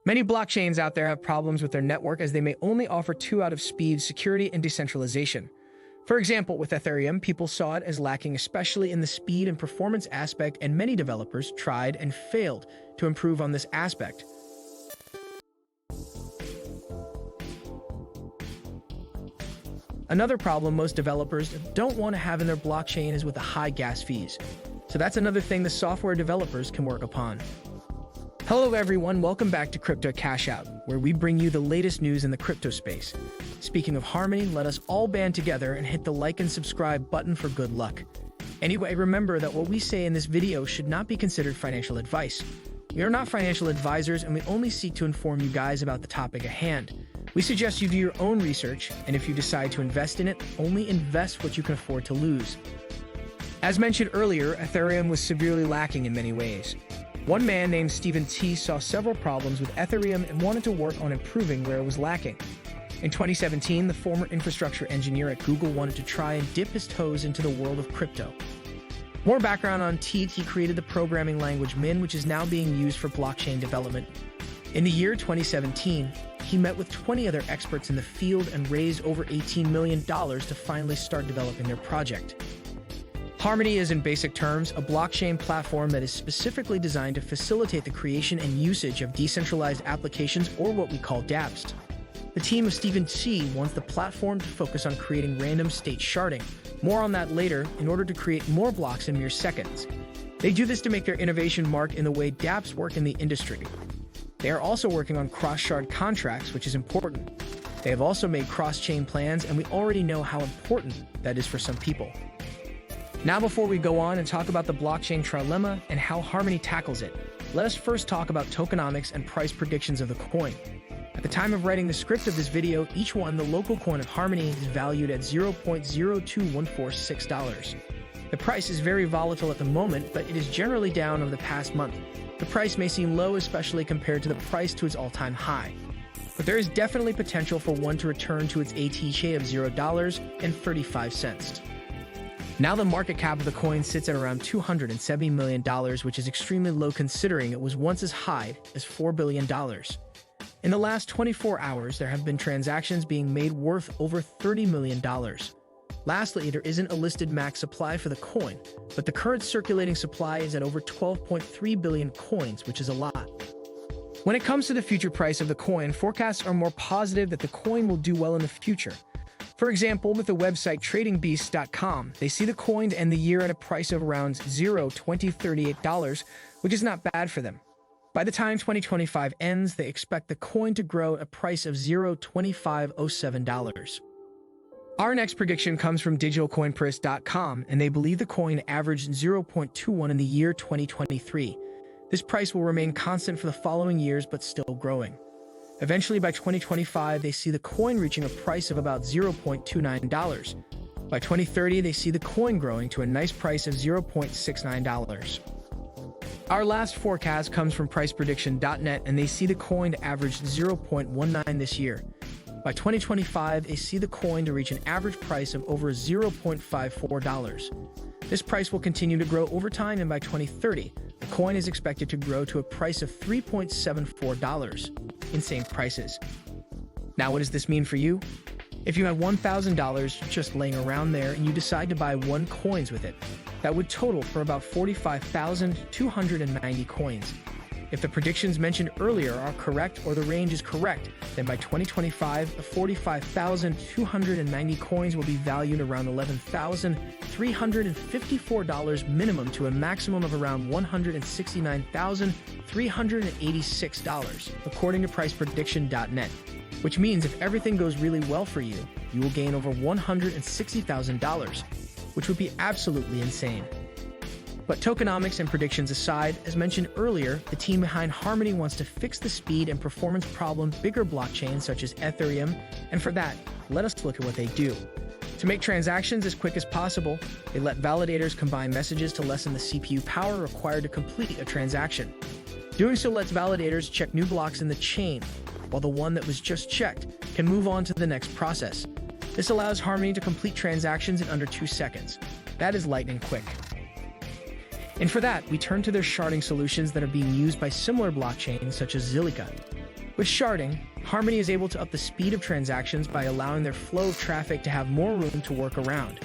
Many blockchains out there have problems with their network as they may only offer two out of speed, security, and decentralization. For example, with Ethereum, people saw it as lacking especially in the speed and performance aspect, and many developers tried and failed to improve on this aspect. Another problem most developers don't want to have in their blockchain is with the high gas fees. So that's another thing the software developers can work upon. Hello everyone, welcome back to Crypto Cash Out, where we bring you the latest news in the crypto space. Speaking of harmony, let us all band together and hit the like and subscribe button for good luck. Anyway, remember that what we say in this video should not be considered financial advice. We are not financial advisors and we only seek to inform you guys about the topic at hand. We suggest you do your own research, and if you decide to invest in it, only invest what you can afford to lose. As mentioned earlier, Ethereum was severely lacking in many ways. One man named Stephen T saw several problems with Ethereum and wanted to work on improving where it was lacking. In 2017, the former infrastructure engineer at Google wanted to try and dip his toes into the world of crypto. More background on T, he created the programming language Min, which is now being used for blockchain development. In the year 2017, he met with 20 other experts in the field and raised over $18 million to finally start developing their project. Harmony is, in basic terms, a blockchain platform that is specifically designed to facilitate the creation and usage of decentralized applications, or what we call dApps. The team of Stephen T wants the platform to focus on creating random state sharding. More on that later, in order to create more blocks in mere seconds. They do this to make their innovation mark in the way dApps work in the industry. They are also working on cross-shard contracts, which is important. They have also made cross-chain plans, and we already know how important that is for some people. Now, before we go on and talk about the blockchain trilemma and how Harmony tackles it, let us first talk about tokenomics and price predictions of the coin. At the time of writing the script of this video, each one, the local coin of Harmony, is valued at $0.02146. The price is very volatile at the moment, but it is generally down over the past month. The price may seem low, especially compared to the price to its all-time high. But there is definitely potential for one to return to its ATH of $0.35. Now the market cap of the coin sits at around $270 million, which is extremely low considering it was once as high as $4 billion. In the last 24 hours, there have been transactions being made worth over $30 million. Lastly, there isn't a listed max supply for the coin, but the current circulating supply is at over 12.3 billion coins, which is a lot. When it comes to the future price of the coin, forecasts are more positive that the coin will do well in the future. For example, with the website tradingbeast.com, they see the coin to end the year at a price of around $0.2038, which is not bad for them. By the time 2025 ends, they expect the coin to grow at a price of $0.2507. Our next prediction comes from digitalcoinprice.com, and they believe the coin averaged 0.21 in the year 2023. This price will remain constant for the following years, but still growing. Eventually, by 2025, they see the coin reaching a price of about $0.29. By 2030, they see the coin growing to a nice price of $0.69. Our last forecast comes from priceprediction.net, and they see the coin to average 0.19 this year. By 2025, they see the coin to reach an average price of over $0.54. This price will continue to grow over time, and by 2030, the coin is expected to grow to a price of $3.74. Insane prices. Now, what does this mean for you? If you had $1,000 just laying around there and you decide to buy one coins with it, that would total for about 45,290 coins. If the predictions mentioned earlier are correct or the range is correct, then by 2025, the 45,290 coins will be valued around $11,354 minimum to a maximum of around $169,386, according to priceprediction.net. Which means if everything goes really well for you, you will gain over $160,000, which would be absolutely insane. But tokenomics and predictions aside, as mentioned earlier, the team behind Harmony wants to fix the speed and performance problem bigger blockchains such as Ethereum, and for that, let us look at what they do. To make transactions as quick as possible, they let validators combine messages to lessen the CPU power required to complete a transaction. Doing so lets validators check new blocks in the chain, while the one that was just checked can move on to the next process. This allows Harmony to complete transactions in under 2 seconds. That is lightning quick. And for that, we turn to their sharding solutions that are being used by similar blockchains such as Zilliqa. With sharding, Harmony is able to up the speed of transactions by allowing their flow of traffic to have more room to work around.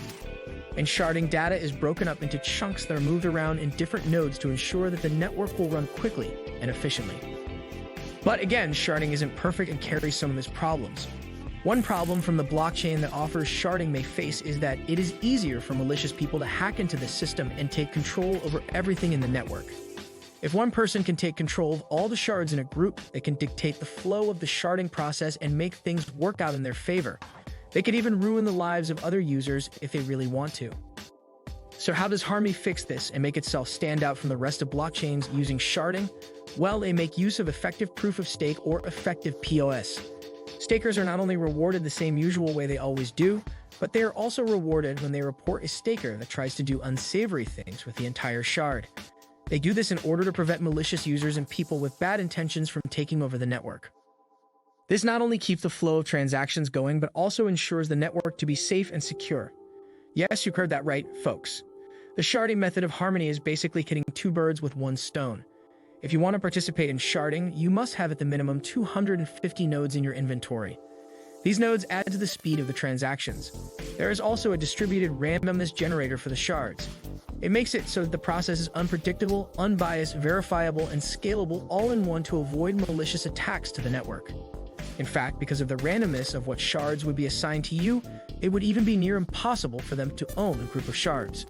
And sharding data is broken up into chunks that are moved around in different nodes to ensure that the network will run quickly and efficiently. But again, sharding isn't perfect and carries some of its problems. One problem from the blockchain that offers sharding may face is that it is easier for malicious people to hack into the system and take control over everything in the network. If one person can take control of all the shards in a group, they can dictate the flow of the sharding process and make things work out in their favor. They could even ruin the lives of other users if they really want to. So how does Harmony fix this and make itself stand out from the rest of blockchains using sharding? Well, they make use of effective proof of stake or effective POS. Stakers are not only rewarded the same usual way they always do, but they are also rewarded when they report a staker that tries to do unsavory things with the entire shard. They do this in order to prevent malicious users and people with bad intentions from taking over the network. This not only keeps the flow of transactions going, but also ensures the network to be safe and secure. Yes, you heard that right, folks. The sharding method of Harmony is basically hitting two birds with one stone. If you want to participate in sharding, you must have at the minimum 250 nodes in your inventory. These nodes add to the speed of the transactions. There is also a distributed randomness generator for the shards. It makes it so that the process is unpredictable, unbiased, verifiable, and scalable all in one to avoid malicious attacks to the network. In fact, because of the randomness of what shards would be assigned to you, it would even be near impossible for them to own a group of shards.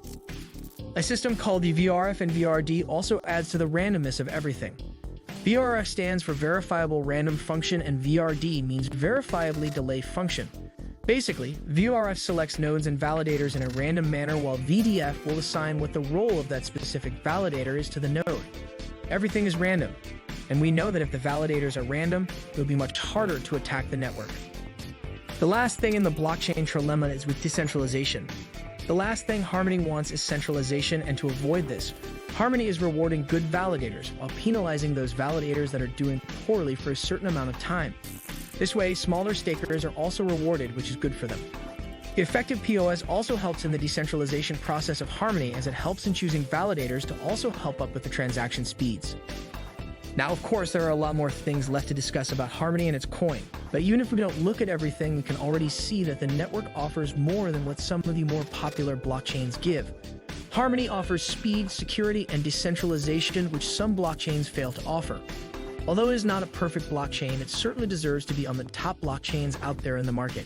A system called the VRF and VRD also adds to the randomness of everything. VRF stands for Verifiable Random Function and VRD means Verifiably Delay Function. Basically, VRF selects nodes and validators in a random manner while VDF will assign what the role of that specific validator is to the node. Everything is random, and we know that if the validators are random, it will be much harder to attack the network. The last thing in the blockchain trilemma is with decentralization. The last thing Harmony wants is centralization, and to avoid this, Harmony is rewarding good validators while penalizing those validators that are doing poorly for a certain amount of time. This way, smaller stakers are also rewarded, which is good for them. The effective POS also helps in the decentralization process of Harmony, as it helps in choosing validators to also help up with the transaction speeds. Now, of course, there are a lot more things left to discuss about Harmony and its coin, but even if we don't look at everything, we can already see that the network offers more than what some of the more popular blockchains give. Harmony offers speed, security, and decentralization, which some blockchains fail to offer. Although it is not a perfect blockchain, it certainly deserves to be on the top blockchains out there in the market.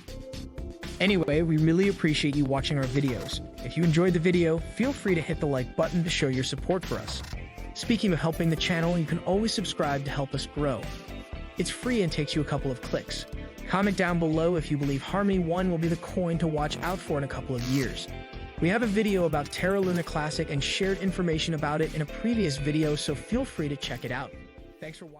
Anyway, we really appreciate you watching our videos. If you enjoyed the video, feel free to hit the like button to show your support for us. Speaking of helping the channel, you can always subscribe to help us grow. It's free and takes you a couple of clicks. Comment down below if you believe Harmony 1 will be the coin to watch out for in a couple of years. We have a video about Terra Luna Classic and shared information about it in a previous video, so feel free to check it out. Thanks for watching.